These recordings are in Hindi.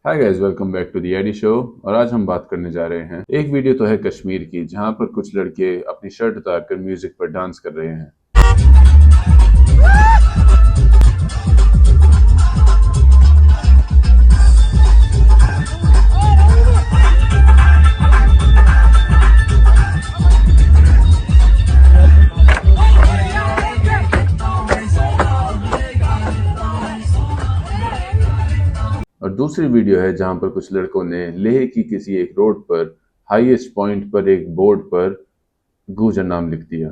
Hi guys, welcome back to the AD show. और आज हम बात करने जा रहे हैं, एक वीडियो तो है कश्मीर की जहां पर कुछ लड़के अपनी शर्ट उतारकर म्यूजिक पर डांस कर रहे हैं। और दूसरी वीडियो है जहां पर कुछ लड़कों ने लेह की किसी एक रोड पर हाईएस्ट पॉइंट पर एक बोर्ड पर गूजर नाम लिख दिया।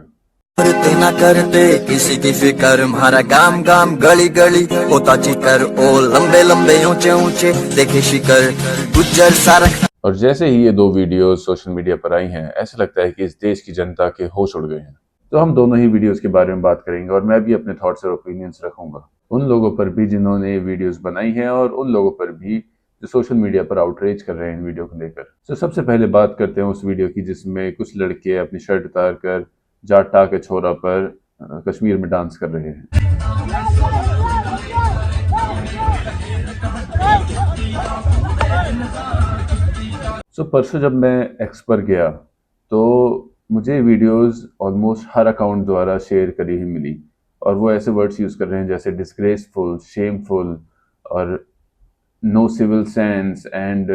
करते ना करते किसी की फिक्र, हमारा गाम गाम गली गली होता चिकर, ओ लंबे लंबे ऊंचे ऊंचे देखे शिकर गुज्जर सारा। और जैसे ही ये दो वीडियो सोशल मीडिया पर आई हैं, ऐसा लगता है कि इस देश की जनता के होश उड़ गए हैं। तो हम दोनों ही वीडियोस के बारे में बात करेंगे और मैं भी अपने थॉट्स और ओपिनियंस रखूंगा, उन लोगों पर भी जिन्होंने ये वीडियोस बनाई हैं और उन लोगों पर भी जो सोशल मीडिया पर आउटरीच कर रहे हैं इन वीडियो को लेकर। तो सबसे पहले बात करते हैं उस वीडियो की जिसमें कुछ लड़के अपनी शर्ट उतार कर जाटा के छोरा पर कश्मीर में डांस कर रहे हैं। परसों जब मैं एक्स पर गया तो मुझे वीडियोस ऑलमोस्ट हर अकाउंट द्वारा शेयर करी ही मिली, और वो ऐसे वर्ड्स यूज़ कर रहे हैं जैसे डिस्ग्रेसफुल, शेमफुल और नो सिविल सेंस एंड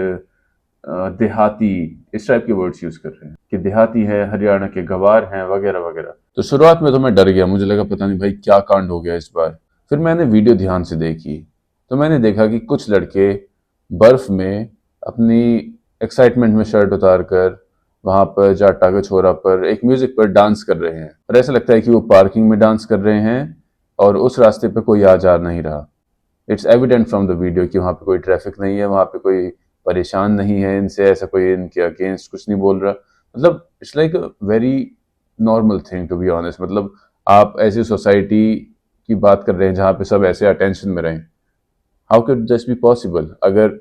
देहाती, इस टाइप के वर्ड्स यूज़ कर रहे हैं कि देहाती है, हरियाणा के गवार हैं, वगैरह वगैरह। तो शुरुआत में तो मैं डर गया, मुझे लगा पता नहीं भाई क्या कांड हो गया इस बार। फिर मैंने वीडियो ध्यान से देखी तो मैंने देखा कि कुछ लड़के बर्फ में अपनी एक्साइटमेंट में शर्ट उतार कर वहां पर जाटा के छोरा पर एक म्यूजिक पर डांस कर रहे हैं, और ऐसा लगता है कि वो पार्किंग में डांस कर रहे हैं और उस रास्ते पे कोई आ जा नहीं रहा। It's evident from the video कि वहां पे कोई ट्रैफिक नहीं है, वहां पे कोई परेशान नहीं है इनसे, ऐसा कोई इनके अगेंस्ट कुछ नहीं बोल रहा। मतलब it's like a very normal thing to be honest. मतलब आप ऐसी सोसाइटी की बात कर रहे हैं जहां पे सब ऐसे अटेंशन में रहें। How could this be possible? अगर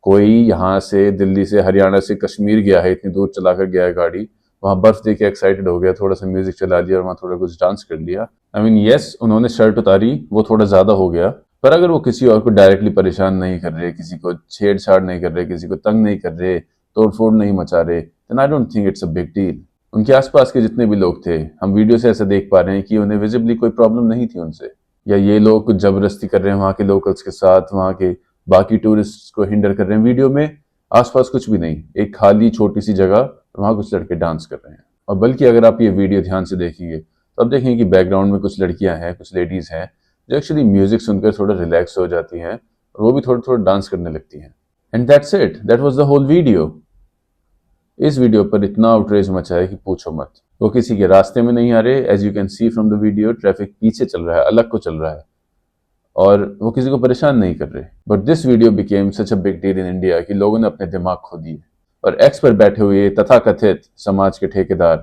कोई यहाँ से दिल्ली से हरियाणा से कश्मीर गया है, इतनी दूर चलाकर गया है गाड़ी, वहां बर्फ देख के एक्साइटेड हो गया, थोड़ा सा म्यूजिक चला लिया और वहां थोड़ा कुछ डांस कर लिया। आई मीन यस, उन्होंने शर्ट उतारी, वो थोड़ा ज्यादा हो गया, पर अगर वो किसी और को डायरेक्टली परेशान नहीं कर रहे, किसी को छेड़छाड़ नहीं कर रहे, किसी को तंग नहीं कर रहे, तोड़फोड़ नहीं मचा रहे, then I don't think it's a big deal. उनके आसपास के जितने भी लोग थे, हम वीडियो से ऐसा देख पा रहे हैं कि उन्हें विजिबली कोई प्रॉब्लम नहीं थी उनसे, या ये लोग कुछ जबरदस्ती कर रहे हैं वहां के लोकल्स के साथ, वहां के बाकी टूरिस्ट को हिंडर कर रहे हैं। वीडियो में आसपास कुछ भी नहीं, एक खाली छोटी सी जगह, वहां कुछ लड़के डांस कर रहे हैं। और बल्कि अगर आप ये वीडियो ध्यान से देखेंगे तो आप देखेंगे कि बैकग्राउंड में कुछ लड़कियां हैं, कुछ लेडीज हैं जो एक्चुअली म्यूजिक सुनकर थोड़ा रिलैक्स हो जाती हैं और वो भी थोड़ा थोड़ा डांस करने लगती हैं। And that's it, that was the whole video. इस वीडियो पर इतना आउटरेज मचा है कि पूछो मत। वो किसी के रास्ते में नहीं आ रहे, as you can see from the video traffic पीछे चल रहा है, अलग को चल रहा है, और वो किसी को परेशान नहीं कर रहे। But this video became such a big deal in India कि लोगों ने अपने दिमाग खो दिए और एक्स पर बैठे हुए तथाकथित समाज के ठेकेदार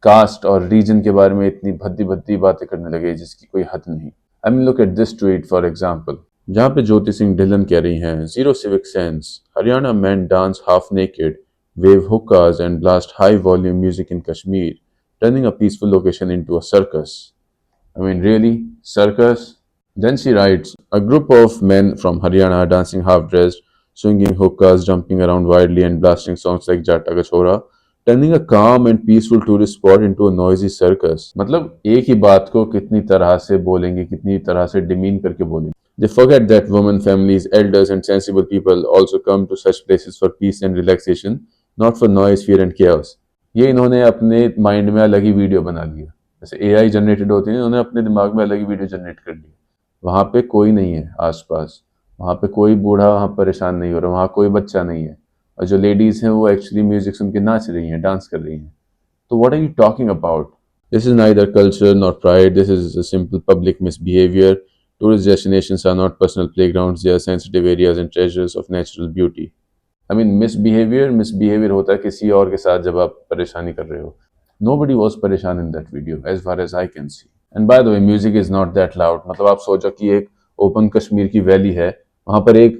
कास्ट और रीजन के बारे में इतनी भद्दी भद्दी बातें करने लगे जिसकी कोई हद नहीं। I mean look at this tweet for example, जहां पे ज्योति सिंह ढिल्लन कह रही हैं, zero civic sense, Haryana man dance half naked, wave hookahs and blast high volume music in Kashmir, turning a peaceful location into a circus. I mean, really? Circus? Then she writes, a group of men from Haryana are dancing half dressed, swinging hookahs, jumping around wildly, and blasting songs like Jata Ka Chhora, turning a calm and peaceful tourist spot into a noisy circus. मतलब एक ही बात को कितनी तरह से बोलेंगे, कितनी तरह से डिमीन करके बोलेंगे। They forget that women, families, elders, and sensible people also come to such places for peace and relaxation, not for noise, fear and chaos. ये इन्होंने अपने माइंड में अलग ही वीडियो बना लिया, जैसे एआई जनरेटेड होती है, इन्होंने अपने दिमाग में अलग ही वीडियो जनरेट कर लिया। वहाँ पे कोई नहीं है आसपास, वहाँ पे कोई बूढ़ा वहाँ परेशान नहीं हो रहा, वहाँ कोई बच्चा नहीं है, और जो लेडीज हैं वो एक्चुअली म्यूजिक सुन के नाच रही हैं, डांस कर रही हैं। तो what are you talking about? This is neither culture nor pride, this is a simple public misbehavior. Tourist destinations are not personal playgrounds, they are sensitive areas and treasures of natural beauty. I mean, misbehavior होता है किसी और के साथ जब आप परेशानी कर रहे हो। Nobody was परेशान in that video, as far as I can see. And by the way, music is not that loud. मतलब आप सोचो कि एक ओपन कश्मीर की वैली है, वहाँ पर एक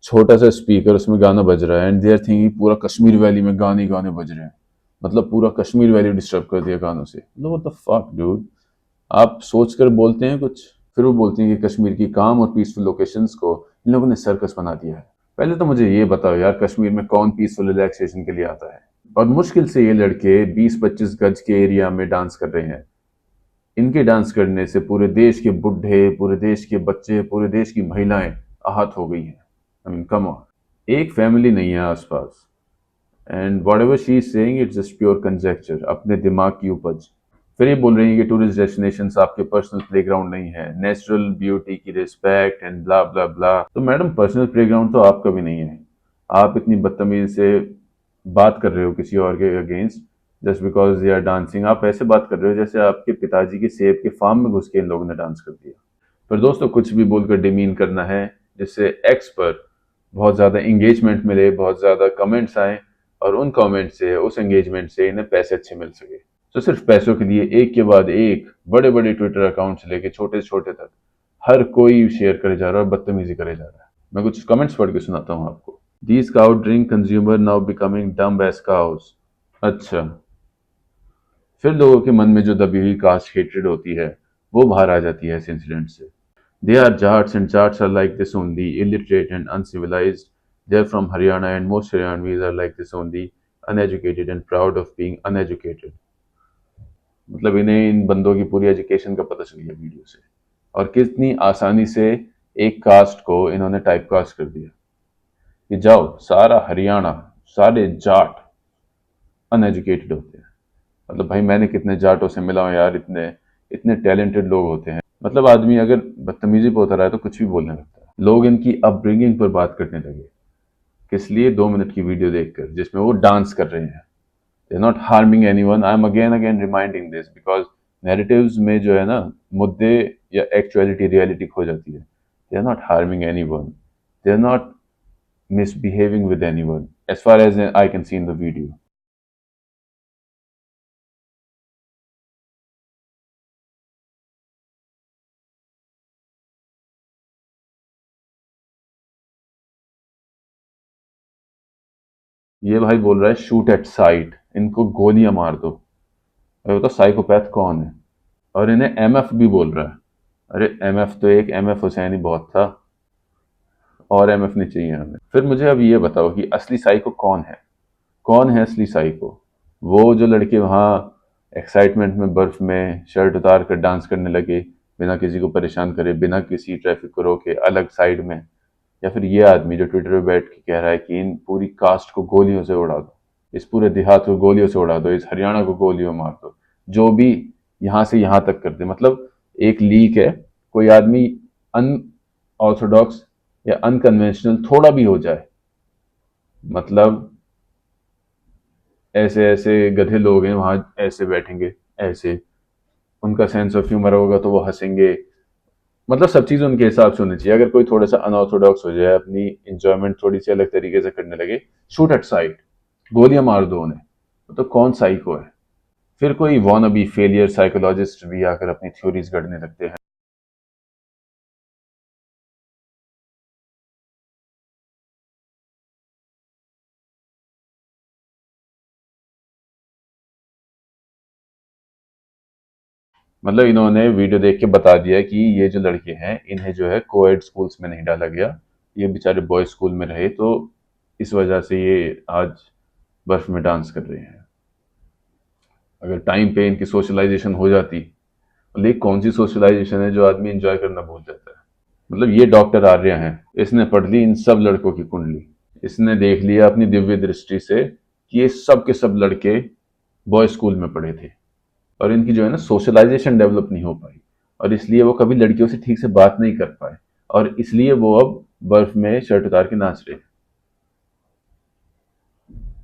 छोटा सा स्पीकर, उसमें गाना बज रहा है, एंड दे आर थिंकिंग पूरा कश्मीर वैली में गाने गाने बज रहे हैं। मतलब पूरा कश्मीर वैली डिस्टर्ब कर दिया गानों से। मतलब व्हाट द फक डूड, आप सोच कर बोलते हैं कुछ, फिर वो बोलते हैं कि कश्मीर की काम और पीसफुल लोकेशंस को इन लोगों ने सर्कस बना दिया है। पहले तो मुझे ये बताओ यार, कश्मीर में कौन पीसफुल रिलैक्सेशन के लिए आता है? और मुश्किल से ये लड़के 20-25 गज के एरिया में डांस कर रहे हैं। इनके डांस करने से पूरे देश के बुढ़े, पूरे देश के बच्चे, पूरे देश की महिलाएं आहत हो गई हैं। आई मीन कम ऑन, एक फैमिली नहीं है आसपास। And what ever she is saying it's just pure conjecture, अपने दिमाग की उपज। फिर ये बोल रही है कि टूरिस्ट डेस्टिनेशन आपके पर्सनल प्लेग्राउंड नहीं है, नेचुरल ब्यूटी की रिस्पेक्ट एंड ब्ला ब्ला ब्ला। तो मैडम, पर्सनल प्लेग्राउंड तो आपका भी नहीं है। आप इतनी बदतमीजी से बात कर रहे हो किसी और के against just because they are dancing. आप ऐसे बात कर रहे हो जैसे आपके पिताजी के सेब के फार्म में घुस के इन लोगों ने डांस कर दिया। पर दोस्तों, कुछ भी बोलकर डिमीन करना है जिससे एक्स पर बहुत ज़्यादा इंगेजमेंट मिले, बहुत ज़्यादा कमेंट्स आए, और उन कमेंट से, उस एंगेजमेंट से इन्हें पैसे अच्छे मिल सके। तो सिर्फ पैसों के लिए एक के बाद एक बड़े बड़े ट्विटर अकाउंट से लेके छोटे छोटे तक हर कोई शेयर करे जा रहा है और बदतमीजी करे जा रहा है। मैं कुछ कमेंट्स पढ़ के सुनाता हूँ आपको। These cow drink consumer now becoming dumb as cows. अच्छा, फिर लोगों के मन में जो दबी हुई कास्ट हेट्रेड होती है वो बाहर आ जाती है इस इंसिडेंट से। They are Jats and Jats are like this only, illiterate and uncivilised. They are from Haryana and most Haryanvis are like this only, uneducated and proud of being uneducated. मतलब इन्हें इन बंदों की पूरी एजुकेशन का पता चल गया वीडियो से, और कितनी आसानी से एक कास्ट को इन्होंने टाइप कास्ट कर दिया कि जाओ, सारा हरियाणा, सारे जाट अनएजुकेटेड होते हैं। मतलब भाई, मैंने कितने जाटों से मिला हूं यार, इतने इतने टैलेंटेड लोग होते हैं। मतलब आदमी अगर बदतमीजी पे उतर रहा है तो कुछ भी बोलने लगता है। लोग इनकी अपब्रिंगिंग पर बात करने लगे, किस लिए? 2 मिनट की वीडियो देखकर जिसमें वो डांस कर रहे हैं। They are not harming anyone. I am again again reminding this because narratives में जो है ना, मुद्दे या एक्चुअलिटी, रियलिटी खो जाती है। They are not harming anyone, they are not misbehaving with anyone as far as I can see in the video. ये भाई बोल रहा है शूट एट साइट, इनको गोलियां मार दो। अरे तो साइकोपैथ कौन है? और इन्हें एमएफ भी बोल रहा है। अरे एमएफ तो एक एमएफ हुसैन ही बहुत था, और एमएफ नहीं चाहिए हमें। फिर मुझे अब ये बताओ कि असली साइको कौन है? कौन है असली साइको? वो जो लड़के वहाँ एक्साइटमेंट में बर्फ में शर्ट उतार कर डांस करने लगे, बिना किसी को परेशान करे, बिना किसी ट्रैफिक को रोके, अलग साइड में? या फिर ये आदमी जो ट्विटर पे बैठ के कह रहा है कि इन पूरी कास्ट को गोलियों से उड़ा दो, इस पूरे देहात को गोलियों से उड़ा दो, इस हरियाणा को गोलियों मार दो, जो भी यहाँ से यहाँ तक कर दे। मतलब एक लीक है, कोई आदमी अनऑर्थोडॉक्स या अनकन्वेंशनल थोड़ा भी हो जाए, मतलब ऐसे ऐसे गधे लोग हैं वहां, ऐसे बैठेंगे, ऐसे उनका सेंस ऑफ ह्यूमर होगा तो वो हंसेंगे। मतलब सब चीज उनके हिसाब से होनी चाहिए। अगर कोई थोड़ा सा अनऑर्थोडॉक्स हो जाए, अपनी इंजॉयमेंट थोड़ी सी अलग तरीके से करने लगे, शूट एट साइट, गोलियां मार दो उन्हें। तो कौन साइको है? फिर कोई वॉनबी फेलियर साइकोलॉजिस्ट भी आकर अपनी थ्योरीज गढ़ने लगते हैं। मतलब इन्होंने वीडियो देख के बता दिया कि ये जो लड़के हैं इन्हें जो है कोएड स्कूल्स में नहीं डाला गया, ये बेचारे बॉयज स्कूल में रहे, तो इस वजह से ये आज बर्फ में डांस कर रहे हैं। अगर टाइम पे इनकी सोशलाइजेशन हो जाती, लेकिन कौन सी सोशलाइजेशन है जो आदमी एंजॉय करना भूल जाता है? मतलब ये डॉक्टर आर्य हैं, इसने पढ़ ली इन सब लड़कों की कुंडली, इसने देख लिया अपनी दिव्य दृष्टि से कि ये सब के सब लड़के बॉय स्कूल में पढ़े थे, और इनकी जो है ना सोशलाइजेशन डेवलप नहीं हो पाई, और इसलिए वो कभी लड़कियों से ठीक से बात नहीं कर पाए, और इसलिए वो अब बर्फ में शर्ट उतार के नाच रहे हैं।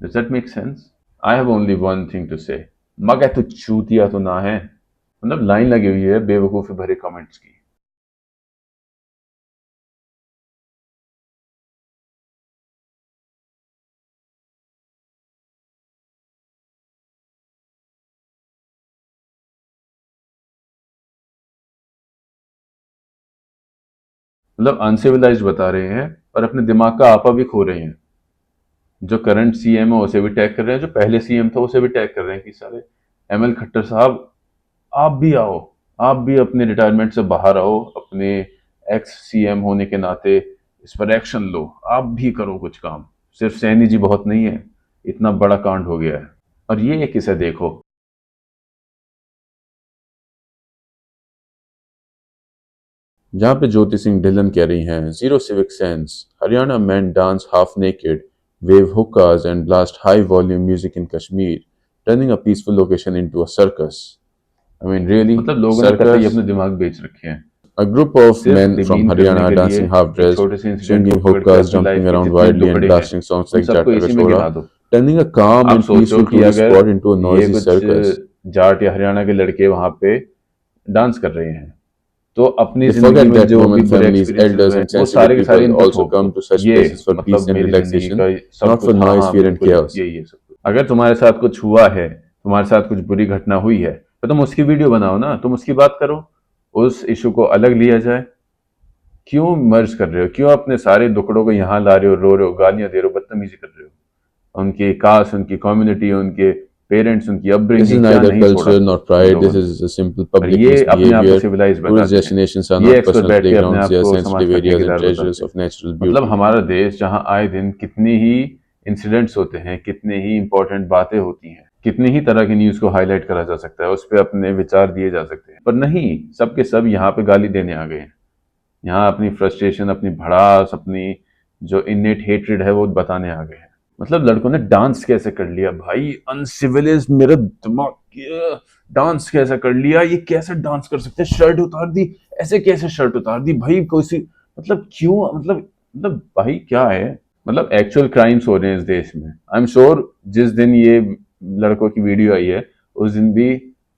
Does that make sense? I have only one thing to say, मगर तो चूतिया तो ना है। मतलब लाइन लगी हुई है बेवकूफी भरे कमेंट्स की। मतलब अनसिविलाइज्ड बता रहे हैं और अपने दिमाग का आपा भी खो रहे हैं। जो करंट सीएम है उसे भी टैग कर रहे हैं, जो पहले सीएम था उसे भी टैग कर रहे हैं कि सारे एमएल खट्टर साहब, आप भी आओ, आप भी अपने रिटायरमेंट से बाहर आओ, अपने एक्स सीएम होने के नाते इस पर एक्शन लो, आप भी करो कुछ काम। सिर्फ सैनी जी बहुत नहीं है, इतना बड़ा कांड हो गया है। और ये एक किसे देखो, जहां पे ज्योति सिंह ढिल्लन कह रही हैं zero civic sense, Haryana men dance half naked, wave hookahs and blast high volume music in Kashmir, turning a peaceful location into a circus. I mean really, मतलब लोगों ने कतई circus. अपने दिमाग बेच रखे हैं। A group of सिर्फ men from डिमीन करने Haryana के लिए dancing half एक dressed, छोटे से इंसिडेंट को swinging पकड़ के hookahs, अपनी jumping लाइफ के around जितने wildly, and लुकड़े हैं blasting songs उन like सबको Jata इसी में Kachora, गिना दो। turning a calm आप and सोचो peaceful कि tourist अगर spot into a ये noisy कुछ circus. जाट या हरियाणा के लड़के वहां पे डांस कर रहे हैं, तो अपनी They जिंदगी forget में that जो भी women, बुरे families, एक्सपीरियंसेस elders, हुए हैं and वो sensitive सारे के सारे people इन पर also थोप दो। come to such ये places for peace मतलब and मेरी जिंदगी relaxation, का सब not कुछ, for हाँ noise, हाँ fear, and बिल्कुल chaos. यही है सब कुछ। अगर तुम्हारे साथ कुछ हुआ है, तुम्हारे साथ कुछ बुरी घटना हुई है, तो तुम उसकी वीडियो बनाओ ना, तुम उसकी बात करो, उस इशू को अलग लिया जाए। क्यों मर्ज कर रहे हो? क्यों अपने सारे दुखड़ों को यहाँ ला रहे हो, रो रहे हो, गालियां दे रहे हो, बदतमीजी कर रहे हो? उनकी कास्ट, उनकी कम्युनिटी, उनके पेरेंट्स, उनकी This is अपब्रिंगिंग क्या neither नहीं छोड़ा culture nor इन pride, लोगों this ने? is a simple और public ये अपने आप को misbehavior. सिविलाइज Tourist बताते हैं। destinations are ये not एक्सपर्ट personal बैठ के अपने playgrounds, आप they are को समाज sensitive का areas and ठेकेदार treasures बताते हैं। of natural मतलब beauty. हमारा देश जहाँ आए दिन कितनी ही इंसिडेंट्स होते हैं, कितनी ही इंपॉर्टेंट बातें होती हैं, कितनी ही तरह की न्यूज को हाईलाइट करा जा सकता है, उस पर अपने विचार दिए जा सकते हैं, पर नहीं, सब के सब यहाँ पे गाली देने आ गए हैं। यहाँ अपनी फ्रस्ट्रेशन, अपनी भड़ास, अपनी जो इनेट हेट्रेड है वो बताने आ गए हैं। मतलब लड़कों ने डांस कैसे कर लिया भाई, अनसिविलाइज, मेरा दिमाग, डांस कैसे कर लिया, ये कैसे डांस कर सकते हैं, शर्ट उतार दी, ऐसे कैसे शर्ट उतार दी भाई, कोई सी, मतलब क्यों, मतलब भाई क्या है? मतलब एक्चुअल क्राइम्स हो रहे हैं इस देश में। आई एम श्योर जिस दिन ये लड़कों की वीडियो आई है उस दिन भी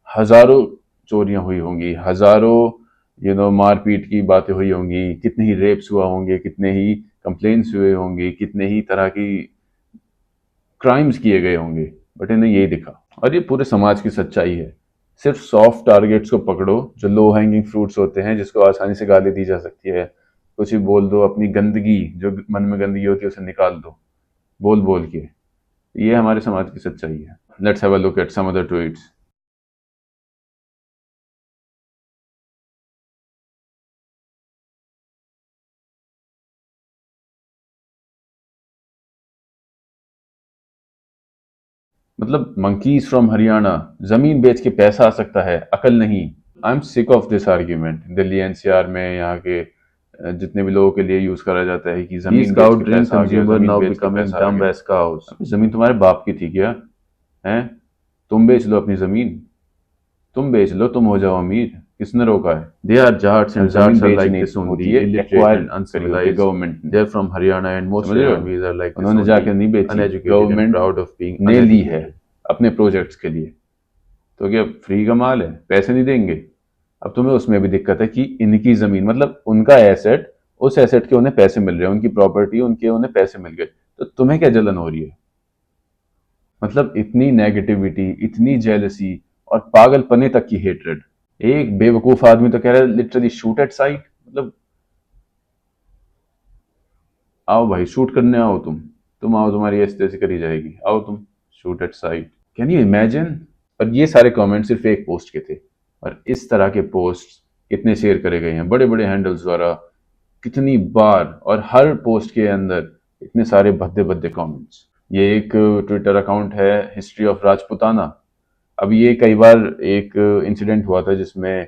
हजारों चोरियां हुई होंगी, हजारों मारपीट की बातें हुई होंगी, कितने ही रेप्स हुआ होंगे, कितने ही कंप्लेन्स हुए होंगे, कितने ही तरह की क्राइम्स किए गए होंगे, बट इन्हें यही दिखा। और ये पूरे समाज की सच्चाई है। सिर्फ सॉफ्ट टारगेट्स को पकड़ो, जो लो हैंगिंग फ्रूट्स होते हैं, जिसको आसानी से गाली दी जा सकती है, कुछ भी बोल दो, अपनी गंदगी जो मन में गंदगी होती है उसे निकाल दो बोल बोल के। ये हमारे समाज की सच्चाई है। Let's have a look at some other tweets. मतलब मंकीज फ्रॉम हरियाणा, जमीन बेच के पैसा आ सकता है, अकल नहीं। I am sick of this argument. Delhi NCR में यहाँ के जितने भी लोगों के लिए यूज करा जाता है कि जमीन बेच के पैसा आ गया, जमीन बेच के पैसा आ गया। जमीन तुम्हारे बाप की थी क्या? है? तुम बेच लो अपनी जमीन, तुम बेच लो, तुम हो जाओ अमीर। किसने रोका है? They are Jats and Jats are like this only, illiterate and uncivilized. Government They are from Haryana and most समझ रहे हो? Haryanvis are like this उन्होंने only, जाके नहीं बेची, uneducated and government proud of being ने ली है uneducated. अपने प्रोजेक्ट्स के लिए। तो क्या फ्री का माल है? पैसे नहीं देंगे? अब तुम्हें उसमें भी दिक्कत है कि इनकी जमीन, मतलब उनका एसेट, उस एसेट के उन्हें पैसे मिल रहे हैं, उनकी प्रॉपर्टी, उनके उन्हें पैसे मिल गए, तो तुम्हें क्या जलन हो रही है? मतलब इतनी नेगेटिविटी, इतनी जेलसी और पागलपने तक की हेट्रेड। एक बेवकूफ आदमी तो कह रहा है लिटरली शूट एट साइट। मतलब आओ भाई, शूट करने आओ, तुम आओ, तुम्हारी ऐसी तैसी करी जाएगी, आओ तुम, shoot at site. Can you imagine? और ये सारे कमेंट सिर्फ एक पोस्ट के थे, और इस तरह के पोस्ट कितने शेयर करे गए हैं बड़े बड़े हैंडल्स द्वारा, कितनी बार, और हर पोस्ट के अंदर इतने सारे भद्दे भद्दे कमेंट्स। ये एक ट्विटर अकाउंट है, हिस्ट्री ऑफ राजपुताना। अब ये कई बार एक इंसिडेंट हुआ था जिसमें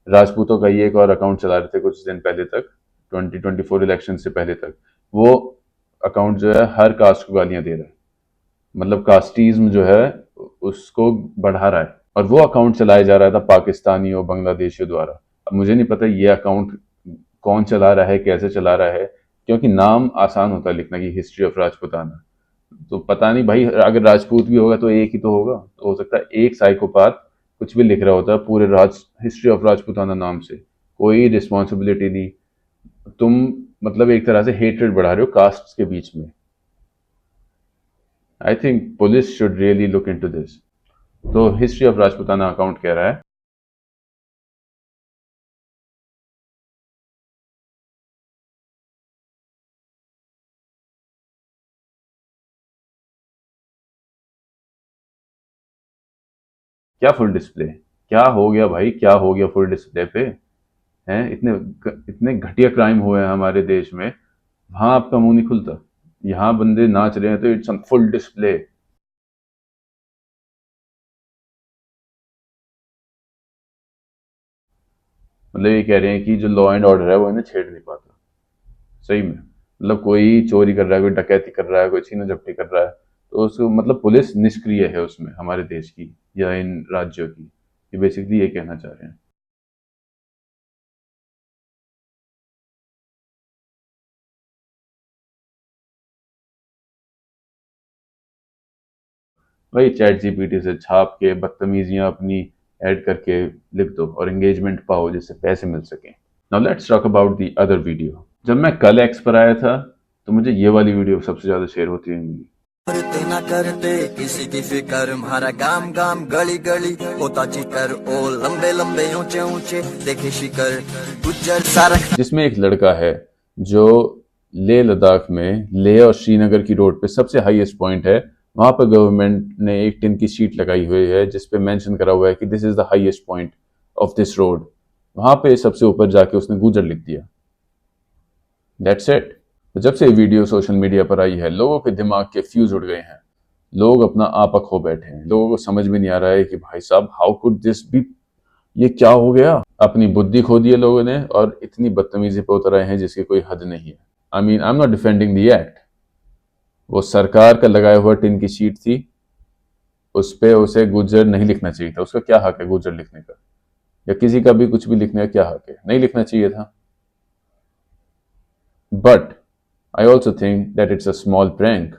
राजपूतों का ये एक और अकाउंट चला रहे थे कुछ दिन पहले तक, 2024 इलेक्शन से पहले तक। वो अकाउंट जो है हर कास्ट को गालियां दे रहा है, मतलब कास्टिज्म जो है उसको बढ़ा रहा है, और वो अकाउंट चलाया जा रहा था पाकिस्तानियों, बांग्लादेशियों द्वारा। अब मुझे नहीं पता ये अकाउंट कौन चला रहा है, कैसे चला रहा है, क्योंकि नाम आसान होता है लिखना कि हिस्ट्री ऑफ राजपुताना, तो पता नहीं भाई, अगर राजपूत भी होगा तो एक ही तो होगा, तो हो सकता है एक साइकोपाथ कुछ भी लिख रहा होता है पूरे राज हिस्ट्री ऑफ राजपुताना नाम से, कोई रिस्पॉन्सिबिलिटी नहीं। तुम मतलब एक तरह से हेट्रेड बढ़ा रहे हो कास्ट के बीच में। I think police should really look into this. तो हिस्ट्री ऑफ राजपुताना अकाउंट कह रहा है, क्या फुल डिस्प्ले, क्या हो गया भाई, क्या हो गया फुल डिस्प्ले पे? हैं इतने इतने घटिया क्राइम हुए हैं हमारे देश में, वहां आपका मुंह नहीं खुलता। यहाँ बंदे नाच रहे हैं तो इट्स ऑन फुल डिस्प्ले। मतलब ये कह रहे हैं कि जो लॉ एंड ऑर्डर है वो इन्हें छेड़ नहीं पाता। सही में मतलब कोई चोरी कर रहा है, कोई डकैती कर रहा है, कोई छीना झपटी कर रहा है, तो उसको मतलब पुलिस निष्क्रिय है उसमें, हमारे देश की या इन राज्यों की। ये बेसिकली ये कहना चाह रहे हैं। वही चैट जीपीटी से छाप के बदतमीजियां अपनी ऐड करके लिख दो और एंगेजमेंट पाओ जिससे पैसे मिल सके। Now let's talk about the other video. जब मैं कल एक्स पर आया था तो मुझे ये वाली वीडियो सबसे ज्यादा शेयर होती हुई मिली। करते ना करते किसी की फिक्र हमारा गाम गाम गली गली होता जिक्र ओ लंबे लंबे ऊंचे ऊंचे देखे शिकर गुज्जर सारा जिसमें एक लड़का है जो लेह लद्दाख में लेह और श्रीनगर की रोड पे सबसे हाईएस्ट पॉइंट है। वहां पर गवर्नमेंट ने एक टिन की शीट लगाई हुई है जिसपे मेंशन करा हुआ है कि this is the highest point of this road. वहां पे सबसे ऊपर जाके उसने गुजर लिख दिया। That's it. तो जब से ये वीडियो सोशल मीडिया पर आई है लोगों के दिमाग के फ्यूज उड़ गए हैं। लोग अपना आपा खो बैठे हैं। लोगों को समझ में नहीं आ रहा है कि भाई साहब हाउ कुड दिस बी, ये क्या हो गया। अपनी बुद्धि खो दी है लोगों ने और इतनी बदतमीजी पे उतर आए हैं जिसकी कोई हद नहीं है। I am not defending the act. वो सरकार का लगाया हुआ टिन की शीट थी, उस पे उसे गुजर नहीं लिखना चाहिए था। उसका क्या हक है गुजर लिखने का, या किसी का भी कुछ भी लिखने का क्या हक है, नहीं लिखना चाहिए था। But I also think that it's a small prank.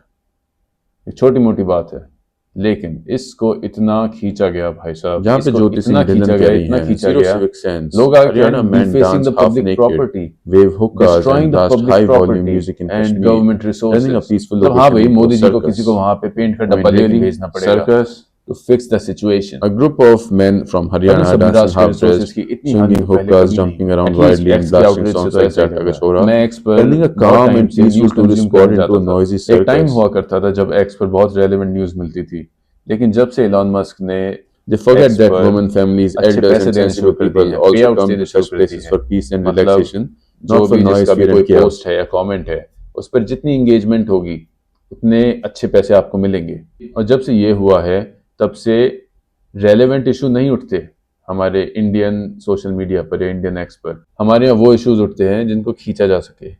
एक छोटी मोटी बात है, लेकिन इसको इतना खींचा गया भाई साहब, जहाँ पे इसको ज्योति इतना सिंह ढिल्लन खींचा कह गया, रही इतना हैं, खींचा zero गया। civic sense, लोग आगे Haryana men defacing dance the half public naked, property, wave hookahs destroying and the blast public high volume property music in and Kashmir, government turning a resources। peaceful मतलब हाँ location भाई, into a मोदी जी को किसी circus. को वहां पे पेंट का डब्बा Point लेके really, भेजना पड़ेगा circus. to fix the situation। A group of men from और इन Haryana सब dancing निराश के रिसोर्सेज half-dressed, की इतनी हानि swinging पहले hookahs, कभी नहीं jumping हुई। around at least wildly x and के blasting आउटलेट से songs तो like ऐसा ही Jata लग रहा है। Kachora, मैं एक्स पर turning a बहुत calm टाइम and से news peaceful tourist consume spot करने into जाता a था। noisy एक टाइम circus. हुआ करता था जब एक्स पर बहुत रेलेवेंट न्यूज मिलती थी, लेकिन जब से इलॉन मस्क ने They forget एक्स that पर women, families, अच्छे elders, पैसे and देने शुरू sensitive कर दिए people हैं, पे also आउट्स come देने to शुरू such कर दी places है। for peace and मतलब relaxation, जो not for भी noise, जिसका भी fear, कोई and chaos. पोस्ट है या कमेंट है उस पर जितनी एंगेजमेंट होगी उतने अच्छे पैसे आपको मिलेंगे। और जब से ये हुआ है तब से रेलेवेंट इशू नहीं उठते हमारे इंडियन सोशल मीडिया पर या इंडियन एक्स पर। हमारे यहाँ वो इश्यूज उठते हैं जिनको खींचा जा सके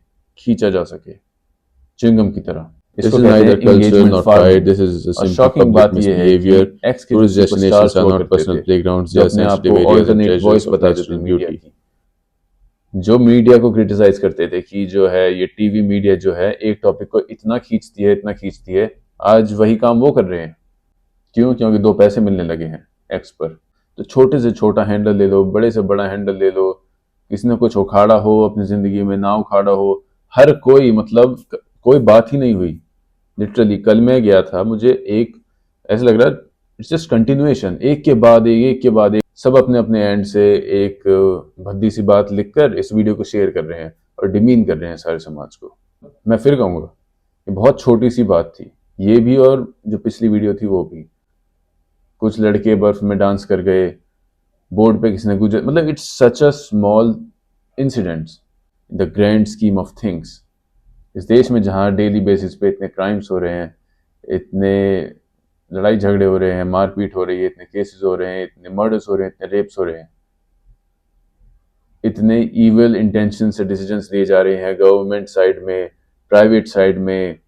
च्युइंगम की तरह। This इसको is कहते neither हैं cultural engagement nor pride. Farming. This is a और simple शॉकिंग public बात यह है कि misbehavior. एक्स के जो Tourist सुपरस्टार्स destinations are हुआ not करते थे, personal playgrounds. They जो are अपने आप sensitive को areas and alternate treasures voice of बताते थे natural मीडिया beauty. की, जो मीडिया को क्रिटिसाइज करते थे कि जो है ये टीवी मीडिया जो है एक टॉपिक को इतना खींचती है, आज वही काम वो कर रहे हैं। क्यों? क्योंकि दो पैसे मिलने लगे हैं एक्स पर। तो छोटे से छोटा हैंडल ले लो, बड़े से बड़ा हैंडल ले लो, किसी ने कुछ उखाड़ा हो अपनी जिंदगी में, ना उखाड़ा हो, हर कोई मतलब कोई बात ही नहीं हुई। लिटरली कल मैं गया था, मुझे एक ऐसा लग रहा है इट्स जस्ट कंटिन्यूएशन, एक के बाद एक सब अपने अपने एंड से एक भद्दी सी बात लिखकर इस वीडियो को शेयर कर रहे हैं और डिमीन कर रहे हैं सारे समाज को। मैं फिर कहूंगा ये बहुत छोटी सी बात थी, ये भी और जो पिछली वीडियो थी वो भी। कुछ लड़के बर्फ में डांस कर गए, बोर्ड पे किसी ने गुजर, मतलब it's such a small incidents in the grand scheme of things. इस देश में जहाँ डेली बेसिस पे इतने क्राइम्स हो रहे हैं, इतने लड़ाई झगड़े हो रहे हैं, मारपीट हो रही है, इतने केसेस हो रहे हैं, इतने मर्डर्स हो रहे हैं, इतने रेप्स हो रहे हैं, इतने इविल इंटेंशन से डिसीजंस लिए जा रहे हैं गवर्नमेंट साइड में, प्राइवेट साइड में।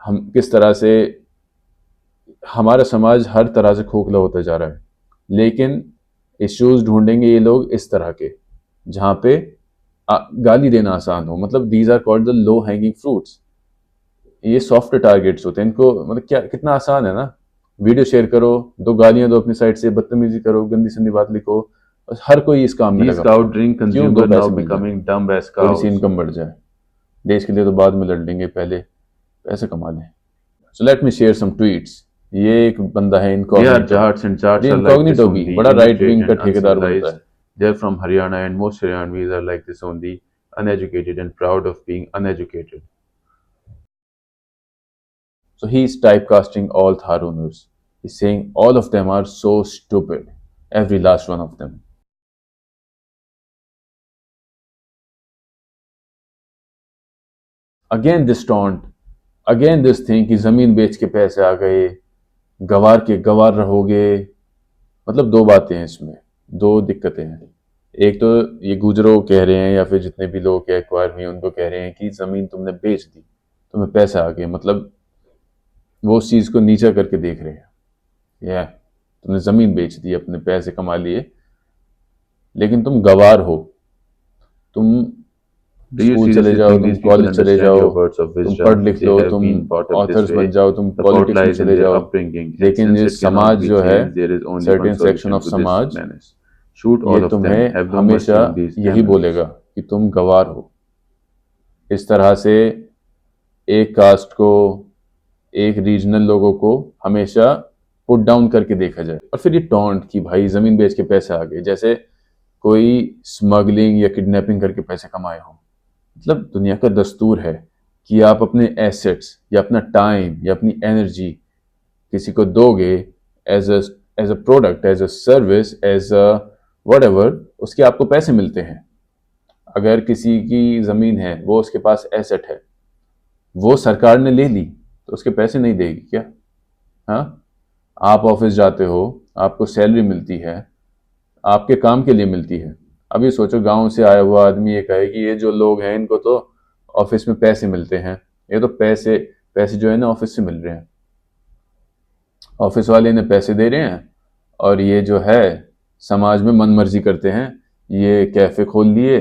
हम किस तरह से हमारा समाज हर तरह से खोखला होता जा रहा है, लेकिन इश्यूज ढूंढेंगे ये लोग इस तरह के जहाँ पे गाली देना आसान हो। मतलब these are called the low hanging fruits. ये सॉफ्ट टारगेट्स होते हैं, इनको मतलब क्या कितना आसान है ना, वीडियो शेयर करो, दो गालियां दो अपनी साइड से, बदतमीजी करो, गंदी संदी बात लिखो, बस हर कोई इस काम में लगा। Cow drink consumer now becoming dumb as cows, थोड़ी सी इनकम बढ़ जाए। देश के लिए तो बाद में लड़ लेंगे, पहले पैसे कमा लें। So let me share some tweets. ये एक बंदा है इनकॉग्निटो भी बड़ा राइट विंग का ठेकेदार बनता है। They are from Haryana and most Haryanvis are like this only, uneducated and proud of being uneducated. So he is typecasting all Tharuners. He's saying all of them are so stupid, every last one of them. Again this taunt, again this thing कि जमीन बेच के पैसे आ गए, गवार के गवार रहोगे। मतलब दो बातें हैं इसमें, दो दिक्कतें हैं। एक तो ये गुजरों कह रहे हैं या फिर जितने भी लोग एक्वायर हुए उनको कह रहे हैं कि जमीन तुमने बेच दी, तुम्हें पैसे आ गए। मतलब वो उस चीज को नीचा करके देख रहे हैं, या तुमने जमीन बेच दी, अपने पैसे कमा लिए, लेकिन तुम गवार हो। तुम Do you स्कूल चले seriously जाओ, think तुम these people कॉलेज चले understand जाओ, your words of तुम पढ़ wisdom? लिख They लो, have तुम been brought up this authors way. बन जाओ, तुम The fault पॉलिटिक्स में lies in चले their जाओ। upbringing, and लेकिन since ये it cannot समाज be जो है, changed, there is only one certain section solution of to this समाज, menace. Shoot ये all of them. तुम्हें Have no mercy हमेशा on these यही animals. बोलेगा कि तुम गवार हो। इस तरह से एक कास्ट को, एक रीजनल लोगों को हमेशा पुट डाउन करके देखा जाए। और फिर ये टॉन्ट कि भाई जमीन बेच के पैसे आ गए, जैसे कोई स्मगलिंग या किडनैपिंग करके पैसे कमाए हो। मतलब दुनिया का दस्तूर है कि आप अपने एसेट्स या अपना टाइम या अपनी एनर्जी किसी को दोगे as a product, as a service, as a whatever, उसके आपको पैसे मिलते हैं। अगर किसी की जमीन है, वो उसके पास एसेट है, वो सरकार ने ले ली, तो उसके पैसे नहीं देगी क्या? हाँ, आप ऑफिस जाते हो, आपको सैलरी मिलती है, आपके काम के लिए मिलती है। अभी सोचो गांव से आया हुआ आदमी ये कहे कि ये जो लोग हैं इनको तो ऑफिस में पैसे मिलते हैं, ये तो पैसे पैसे जो है ना ऑफिस से मिल रहे हैं, ऑफिस वाले इन्हें पैसे दे रहे हैं, और ये जो है समाज में मन मर्जी करते हैं। ये कैफे खोल लिए,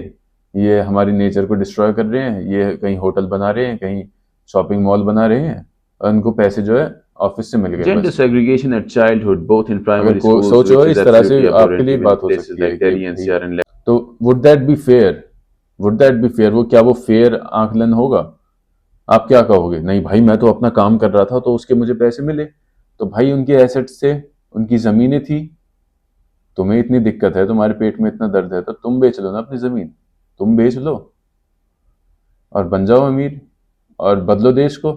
ये हमारी नेचर को डिस्ट्रॉय कर रहे हैं, ये कहीं होटल बना रहे हैं, कहीं शॉपिंग मॉल बना रहे हैं, और इनको पैसे जो है ऑफिस से मिल गए। Gender बस segregation at childhood, both in अगर primary schools, सोचो which is इस तरह से absolutely आपके abhorrent लिए even बात in हो places सकती है like कि Delhi, भाई, NCR, and तो would that be fair? Would that be fair? वो क्या वो फेयर आकलन होगा? आप क्या कहोगे? नहीं भाई, मैं तो अपना काम कर रहा था तो उसके मुझे पैसे मिले, तो भाई उनके एसेट्स थे, उनकी जमीनें थी। तुम्हें इतनी दिक्कत है, तुम्हारे पेट में इतना दर्द है, तो तुम बेच लो ना अपनी जमीन, तुम बेच लो और बन जाओ अमीर और बदलो देश को।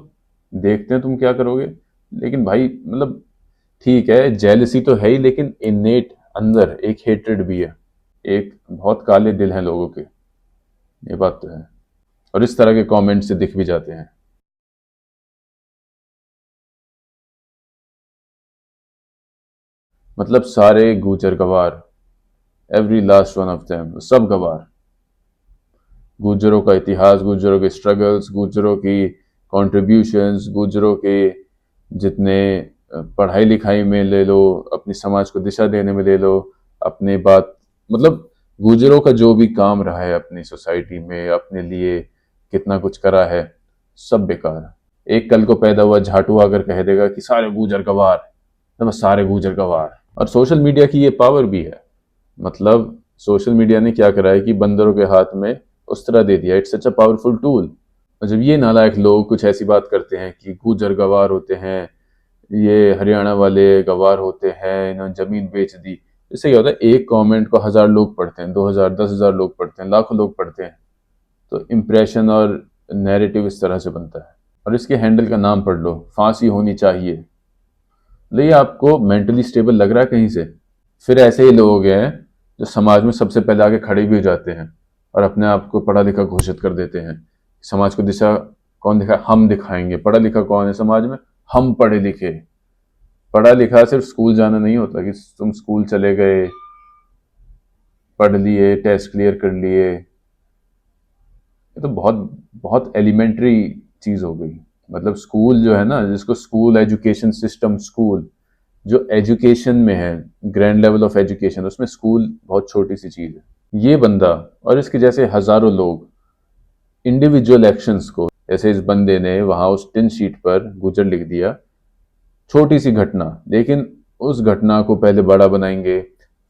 देखते हैं तुम क्या करोगे। लेकिन भाई मतलब ठीक है, जेलसी तो है ही, लेकिन इनेट अंदर एक हेट्रेड भी है, एक बहुत काले दिल हैं लोगों के, ये बात तो है। और इस तरह के कमेंट से दिख भी जाते हैं। मतलब सारे गुजर गवार, every last one of them, सब गवार। गुजरों का इतिहास, गुजरों के स्ट्रगल्स, गुजरों की कॉन्ट्रीब्यूशंस, गुजरों के जितने पढ़ाई लिखाई में ले लो, अपनी समाज को दिशा देने में ले लो, अपने बात मतलब गुजरों का जो भी काम रहा है अपनी सोसाइटी में, अपने लिए कितना कुछ करा है, सब बेकार। एक कल को पैदा हुआ झाटू आकर कह देगा कि सारे गुजर गवार, तो बस सारे गुजर गवार। और सोशल मीडिया की ये पावर भी है। मतलब सोशल मीडिया ने क्या करा है कि बंदरों के हाथ में उस तरह दे दिया, it's such a powerful tool. और जब ये नालायक लोग कुछ ऐसी बात करते हैं कि गुजर गवार होते हैं, ये हरियाणा वाले गवार होते हैं, इन्होंने जमीन बेच दी, इससे क्या होता है, एक कमेंट को 1000 लोग पढ़ते हैं, 2000, 10,000 लोग पढ़ते हैं, लाखों लोग पढ़ते हैं, तो इम्प्रेशन और नैरेटिव इस तरह से बनता है। और इसके हैंडल का नाम पढ़ लो, फांसी होनी चाहिए। ये आपको मेंटली स्टेबल लग रहा है कहीं से? फिर ऐसे ही लोग हैं जो समाज में सबसे पहले आके खड़े भी हो जाते हैं और अपने आप को पढ़ा लिखा घोषित कर देते हैं। समाज को दिशा कौन दिखाए? हम दिखाएंगे। पढ़ा लिखा कौन है समाज में? हम पढ़े लिखे। पढ़ा लिखा सिर्फ स्कूल जाना नहीं होता कि तुम स्कूल चले गए, पढ़ लिए, टेस्ट क्लियर कर लिए। ये तो बहुत बहुत एलिमेंट्री चीज हो गई। मतलब स्कूल जो है ना, जिसको स्कूल एजुकेशन सिस्टम, स्कूल जो एजुकेशन में है, ग्रैंड लेवल ऑफ एजुकेशन, उसमें स्कूल बहुत छोटी सी चीज है। ये बंदा और इसके जैसे हजारों लोग इंडिविजुअल एक्शंस को, जैसे इस बंदे ने वहां उस टिन शीट पर गुजर लिख दिया, छोटी सी घटना, लेकिन उस घटना को पहले बड़ा बनाएंगे,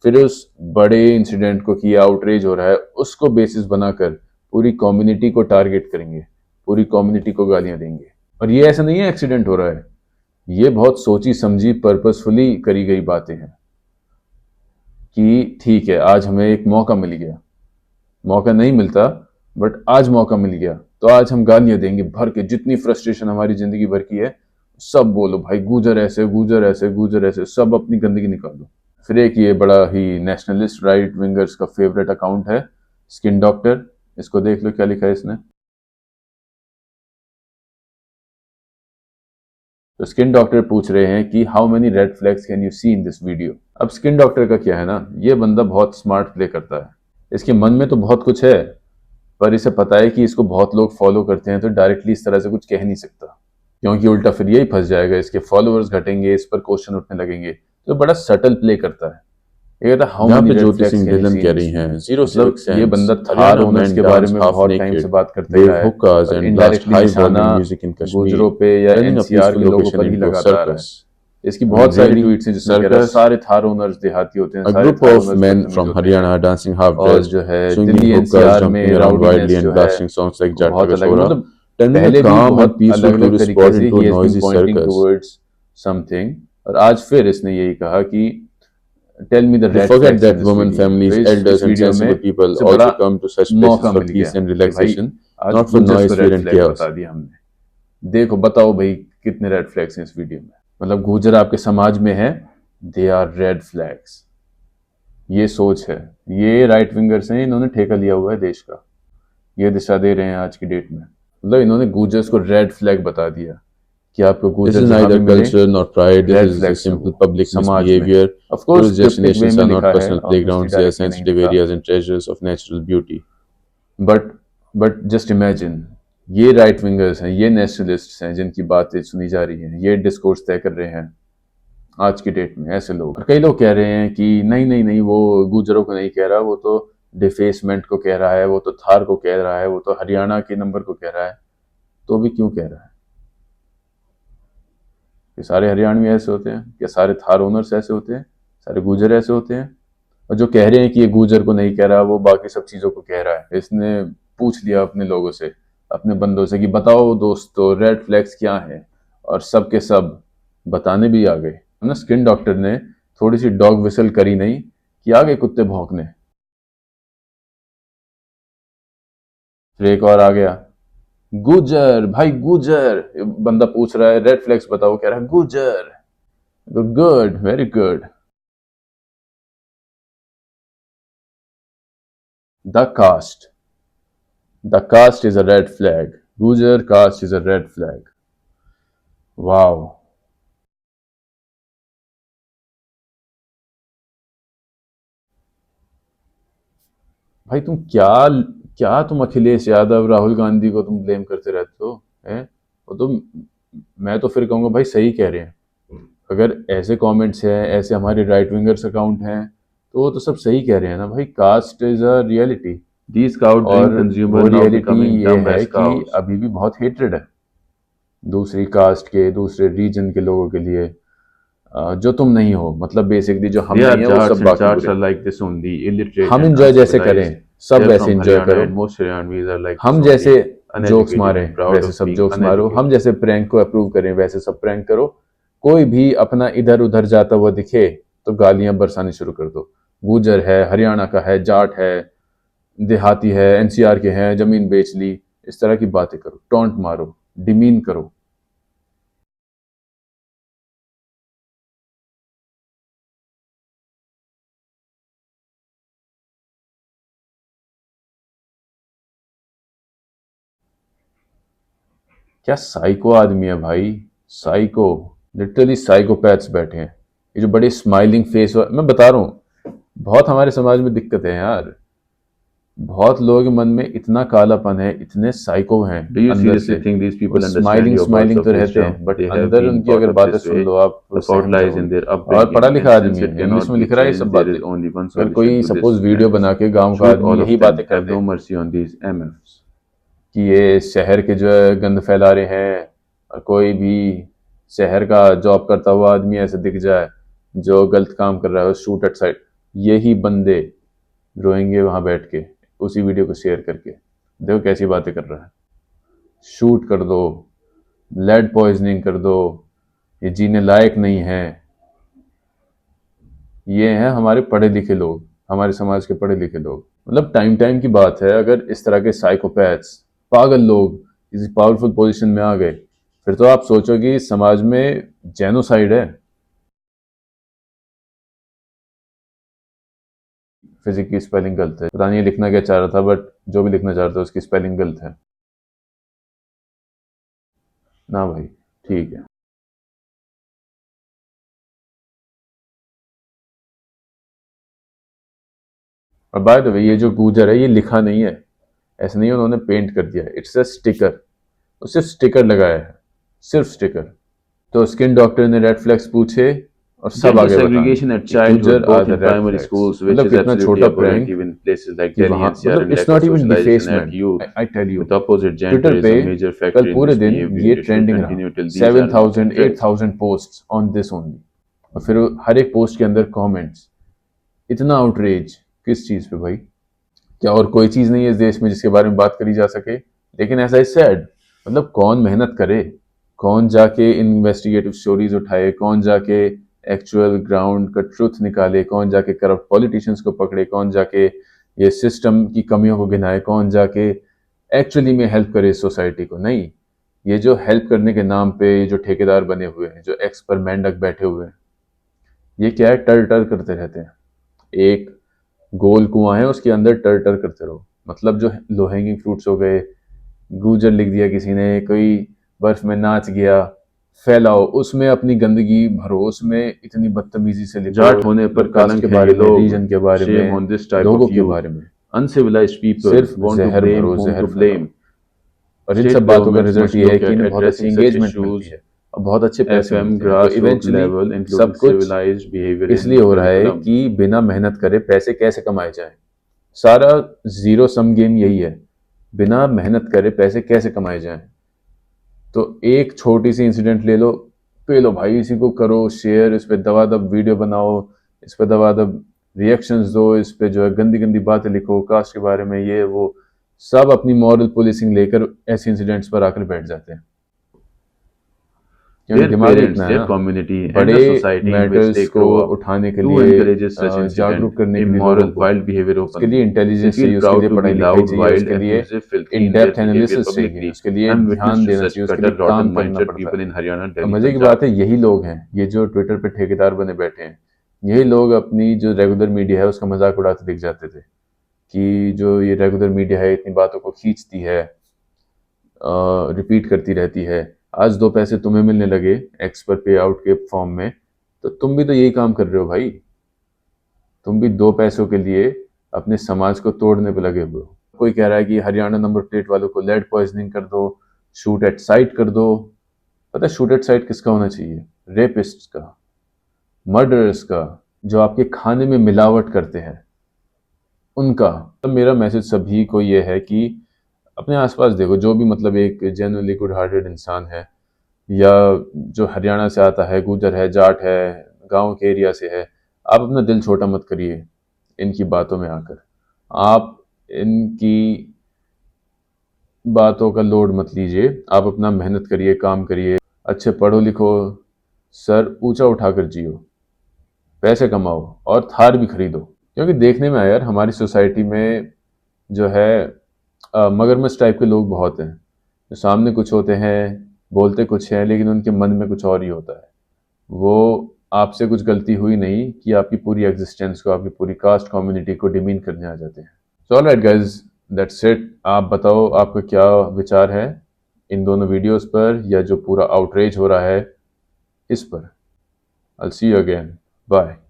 फिर उस बड़े इंसिडेंट को किया आउटरीच हो रहा है उसको बेसिस बनाकर पूरी कम्युनिटी को टारगेट करेंगे, पूरी कम्युनिटी को गालियां देंगे। और ये ऐसा नहीं है एक्सीडेंट हो रहा है, ये बहुत सोची समझी पर्पसफुली करी गई बातें हैं कि ठीक है आज हमें एक मौका मिल गया, मौका नहीं मिलता बट आज मौका मिल गया, तो आज हम गालियां देंगे भर के, जितनी फ्रस्ट्रेशन हमारी जिंदगी भर की है सब बोलो भाई, गुजर ऐसे, गुजर ऐसे, गुजर ऐसे, सब अपनी गंदगी निकालो। फिर एक ये बड़ा ही नेशनलिस्ट राइट विंगर्स का फेवरेट अकाउंट है स्किन डॉक्टर, इसको देख लो क्या लिखा है इसने। तो स्किन डॉक्टर पूछ रहे हैं कि how many red flags can you see in this video. अब स्किन डॉक्टर का क्या है ना, ये बंदा बहुत स्मार्ट प्ले करता है, इसके मन में तो बहुत कुछ है, पर इसे पता है कि इसको बहुत लोग फॉलो करते हैं, तो डायरेक्टली इस तरह से कुछ कह नहीं सकता, क्योंकि उल्टा फिर यही फंस जाएगा, इसके फॉलोअर्स घटेंगे, इस पर क्वेश्चन उठने लगेंगे। तो बड़ा सटल प्ले करता है। ये कहता हाउ यहाँ मेनी पे red Jyoti flags Singh can you डिलन सी कह इन रही दिस हैं, वीडियो। zero civic मतलब ये sense. बंदा थार Haryana ओनर्स men के बारे dance में half बहुत टाइम से naked, बात करते wave रहा है, hookahs और and blast इनडायरेक्टली high निशाना volume music in Kashmir, गुजरों पे या turning a एनसीआर peaceful के लोगों location पर ही into a लगाता आ रहा है। circus. इसकी When बहुत सारी really, ट्वीट्स हैं जिसमें कह रहा है circus, सारे थार ओनर्स देहाती होते हैं, a सारे group Thar of owners men बदतमीज from होते हैं, Haryana dancing half और dressed, जो है swinging दिल्ली hookahs, एनसीआर में jumping around rowdiness wildly and जो है blasting songs like वो Jat बहुत Ka अलग, Chhora, मतलब turning a पहले भी calm and बहुत peaceful अलग अलग tourist तरीके spot से into ही a has been noisy pointing circus. Towards something, और आज फिर इसने यही कहा कि tell me the They red forget flags in that this women, video. तो families, इस elders, and वीडियो में sensible people उसे बड़ा also come to such places मौका for मिल गया peace and कि भाई relaxation, आज not for गुजर्स को noise, fear, red and flag chaos. बता दिया हमने। देखो बताओ भाई कितने रेड फ्लैग्स हैं इस वीडियो में। मतलब गुजर आपके समाज में है, दे आर रेड फ्लैग्स। ये सोच है, ये राइट विंगर्स हैं, इन्होंने ठेका लिया हुआ है देश का, ये दिशा दे रहे हैं आज की डेट में। मतलब इन्होंने गुजर्स को रेड फ्लैग बता दिया कि आपको This गुजर is जहां भी neither मिले culture nor pride. This red is a flags हैं simple वो public समाज में। misbehavior. Of course Tourist cryptic way destinations में are लिखा not है, personal obviously playgrounds. They are directly नहीं sensitive लिखा, areas and treasures of natural beauty. But just imagine, ये राइट विंगर्स हैं, ये नेशनलिस्ट्स हैं जिनकी बातें सुनी जा रही हैं, ये डिस्कोर्स तय कर रहे हैं आज की डेट में ऐसे लोग। और कई लोग कह रहे हैं कि नहीं नहीं नहीं, वो गुजरों को नहीं कह रहा, वो तो डिफेसमेंट को कह रहा है, वो तो थार को कह रहा है, वो तो हरियाणा के नंबर को कह रहा है। तो भी क्यों कह रहा है? कि सारे हरियाणवी ऐसे होते हैं? क्या सारे थार ओनर्स ऐसे होते हैं? सारे गुजर ऐसे होते हैं? और जो कह रहे हैं कि ये गुजर को नहीं कह रहा, वो बाकी सब चीजों को कह रहा है। इसने पूछ लिया अपने लोगों से, अपने बंदों से कि बताओ दोस्तों रेड फ्लैग्स क्या हैं, और सब के सब बताने भी आ गए ना। स्किन डॉक्टर ने थोड़ी सी डॉग विसल करी नहीं कि आ गए कुत्ते भौंकने। फिर एक और आ गया, गुजर भाई गुजर। बंदा पूछ रहा है रेड फ्लैग्स बताओ, कह रहा है Gujjar. Good, very good. The caste, the caste is a red flag, Gujjar caste is a red flag. Wow. भाई तुम क्या क्या तुम अखिलेश यादव, राहुल गांधी को तुम ब्लेम करते रहते हो, हैं? वो तुम, मैं तो फिर कहूंगा भाई सही कह रहे हैं। अगर ऐसे कमेंट्स हैं, ऐसे हमारे राइट विंगर्स अकाउंट हैं, तो वो तो सब सही कह रहे हैं ना भाई। Caste is a reality, These cow drink और consumer वो now रियलिटी becoming ये dumb है as कि cows. अभी भी बहुत हेट्रेड है दूसरी कास्ट के, दूसरे रीजन के लोगों के लिए, जो तुम नहीं हो। मतलब बेसिकली जो हम They are नहीं है वो Jats सब and बाकी Jats बुरे। are like this only, illiterate हम and इंजॉय जैसे uncivilized. करें, सब They're वैसे from इंजॉय Haryana करो। and most Haryanvis are like हम this जैसे only, जोक्स uneducated मारें and proud वैसे of सब being जोक्स मारो, हम uneducated. जैसे प्रैंक को अप्रूव करें वैसे सब प्रैंक करो। कोई भी अपना इधर उधर जाता हुआ दिखे तो गालियां बरसानी शुरू कर दो। गुजर है, हरियाणा का है, जाट है, देहाती है, एनसीआर के हैं, जमीन बेच ली, इस तरह की बातें करो, टॉन्ट मारो, डिमीन करो। क्या साइको आदमी है भाई, साइको, लिटरली साइकोपैथ्स बैठे हैं। ये जो बड़े स्माइलिंग फेस, मैं बता रहा हूँ, बहुत हमारे समाज में दिक्कत है यार। बहुत लोगों के मन में इतना कालापन है, इतने साइको हैं Do you अंदर seriously से। think these वो people understand smiling your smiling words तो of रहते हैं, wisdom? बट They have अंदर been उनकी brought अगर up बातें this सुन way. लो आप तो The fault सहम lies in जाओगे। their और पढ़ा upbringing, लिखा and आदमी since it है, इंग्लिश cannot में be लिख रहा है ये changed, सब there बातें। is only one अगर solution कोई to this, suppose video and बना के गांव का shoot आदमी all of यही them. बातें कर Have they no mercy on these MFs. कि ये शहर के जो है गंद फैला रहे हैं, और कोई भी शहर का जॉब करता हुआ आदमी ऐसे दिख जाए जो गलत काम कर रहा है, शूट एट साइड, यही बंदे रोएंगे वहां बैठ के उसी वीडियो को शेयर करके। देखो कैसी बातें कर रहा है, शूट कर दो, लेड पॉइजनिंग कर दो, ये जीने लायक नहीं है। ये हैं हमारे पढ़े लिखे लोग, हमारे समाज के पढ़े लिखे लोग। मतलब टाइम टाइम की बात है, अगर इस तरह के साइकोपैथ्स, पागल लोग किसी पावरफुल पोजीशन में आ गए, फिर तो आप सोचोगे समाज में जेनोसाइड है। फिजिक की स्पेलिंग गलत है, पता नहीं ये लिखना क्या चाह रहा था, बट जो भी लिखना चाह रहा था उसकी स्पेलिंग गलत है ना भाई। ठीक है। और बाय द वे ये जो गुजर है ये लिखा नहीं है, ऐसा नहीं है उन्होंने पेंट कर दिया है, इट्स अ स्टिकर, उससे स्टिकर लगाया है, सिर्फ स्टिकर। तो स्किन डॉक्टर ने रेड फ्लैग्स पूछे और सब There's a आगे segregation at बताए childhood, both in red primary flags, schools, which मतलब is कितना absolutely छोटा abhorrent prank even in places like कि Delhi वहां, NCR, मतलब and it's lack of not even socialization at defacement, youth I tell you. with opposite gender Twitter is पे a major factor कल in पूरे this दिन behavior. ये It should ट्रेंडिंग continue रहा, till these are 7,000 addressed. 8,000 post on this only. और फिर हर एक पोस्ट के अंदर कमेंट्स, इतना आउटरेज किस चीज पे भाई? क्या और कोई चीज नहीं है इस देश में जिसके बारे में बात करी जा सके? लेकिन ऐसा ही सैड, मतलब कौन मेहनत करे, कौन जाके इन्वेस्टिगेटिव स्टोरीज उठाए, कौन जाके एक्चुअल ग्राउंड का ट्रुथ निकाले, कौन जाके करप्ट पॉलिटिशियंस को पकड़े, कौन जाके ये सिस्टम की कमियों को गिनाए, कौन जाके एक्चुअली में हेल्प करे इस सोसाइटी को? नहीं, ये जो हेल्प करने के नाम पे ये जो ठेकेदार बने हुए हैं, जो एक्स पर मेंढक बैठे हुए हैं, ये क्या है, टर टर करते रहते हैं। एक गोल कुआं है, उसके अंदर टर टर करते रहो। मतलब जो लो हैंगिंग फ्रूट्स हो गए, गूजर लिख दिया किसी ने, कोई बर्फ में नाच गया, फैलाओ, उसमें अपनी गंदगी भरो, उसमें इतनी बदतमीजी से लिखो, जाट होने पर कास्ट कलंक के है बारे ये में, लोग, रीजन के बारे shame में, on this type लोगों of के youth. बारे में, Uncivilized people सिर्फ want to जहर blame भरो, whom जहर to blame. और इन State सब बातों का governments रिजल्ट must ये है look कि at इन्हें बहुत अच्छी addressing such एंगेजमेंट issues मिलती है और बहुत अच्छे पैसे FM मिलते हैं। तो grassroots इवेंचुअली level, including सब कुछ civilized behavior इसलिए in हो रहा है curriculum. कि बिना मेहनत करे पैसे कैसे कमाए जाएं। सारा जीरो सम गेम यही है, बिना मेहनत करे पैसे कैसे कमाए जाएं। तो एक छोटी सी इंसिडेंट ले लो, पे लो भाई, इसी को करो शेयर, इस पे दबादब वीडियो बनाओ, इस पे दबादब रिएक्शंस दो, इस पे जो है गंदी गंदी बातें लिखो कास्ट के बारे में, ये वो, सब अपनी मॉरल पुलिसिंग लेकर ऐसे इंसिडेंट्स पर आकर बैठ जाते हैं। क्योंकि Their दिमाग parents, इतना है their ना, community, and बड़े the society in which matters they को grow up उठाने के to लिए, encourages such जागरूक incident, करने के लिए लोगों immoral, को, wild behavior उसके लिए openly. They इंटेलिजेंस feel चाहिए, उसके proud लिए to be पढ़ाई लिखाई loud, चाहिए, wild, उसके लिए effusive, filthy in in their depth behavior analysis चाहिए, publicly. उसके लिए I'm witness ध्यान to देना such चाहिए, उसके gutter, लिए rotten काम करना mindset पड़ता people है। in Haryana, और Delhi, मजे की Punjab. बात है, यही लोग हैं, ये जो ट्विटर पे ठेकेदार बने बैठे हैं, यही लोग अपनी जो रेगुलर मीडिया है उसका मजाक उड़ाते दिख जाते थे कि जो ये रेगुलर मीडिया है इतनी बातों को खींचती है, रिपीट करती रहती है, आज 2 पैसे तुम्हें मिलने लगे एक्स पर पे आउट के फॉर्म में, तो तुम भी तो यही काम कर रहे हो भाई, तुम भी 2 पैसों के लिए अपने समाज को तोड़ने पे लगे हुए हो। कोई कह रहा है कि हरियाणा नंबर प्लेट वालों को लेड पॉइजनिंग कर दो, शूट एट साइट कर दो। पता है शूट एट साइट किसका होना चाहिए? रेपिस्ट का, मर्डरर्स का, जो आपके खाने में मिलावट करते हैं उनका। तो मेरा मैसेज सभी को ये है कि अपने आसपास देखो, जो भी मतलब एक जेन्युइनली गुड हार्टेड इंसान है, या जो हरियाणा से आता है, गुजर है, जाट है, गांव के एरिया से है, आप अपना दिल छोटा मत करिए इनकी बातों में आकर, आप इनकी बातों का लोड मत लीजिए, आप अपना मेहनत करिए, काम करिए, अच्छे पढ़ो लिखो, सर ऊंचा उठाकर जियो, पैसे कमाओ और थार भी खरीदो। क्योंकि देखने में आया यार हमारी सोसाइटी में जो है मगरमच्छ टाइप के लोग बहुत हैं, जो सामने कुछ होते हैं, बोलते कुछ हैं, लेकिन उनके मन में कुछ और ही होता है। वो आपसे कुछ गलती हुई नहीं कि आपकी पूरी एग्जिस्टेंस को, आपकी पूरी कास्ट कम्युनिटी को डिमीन करने आ जाते हैं। So alright guys, that's it. आप बताओ आपका क्या विचार है इन दोनों वीडियोस पर, या जो पूरा आउटरेज हो रहा है इस पर। I'll see you again. Bye.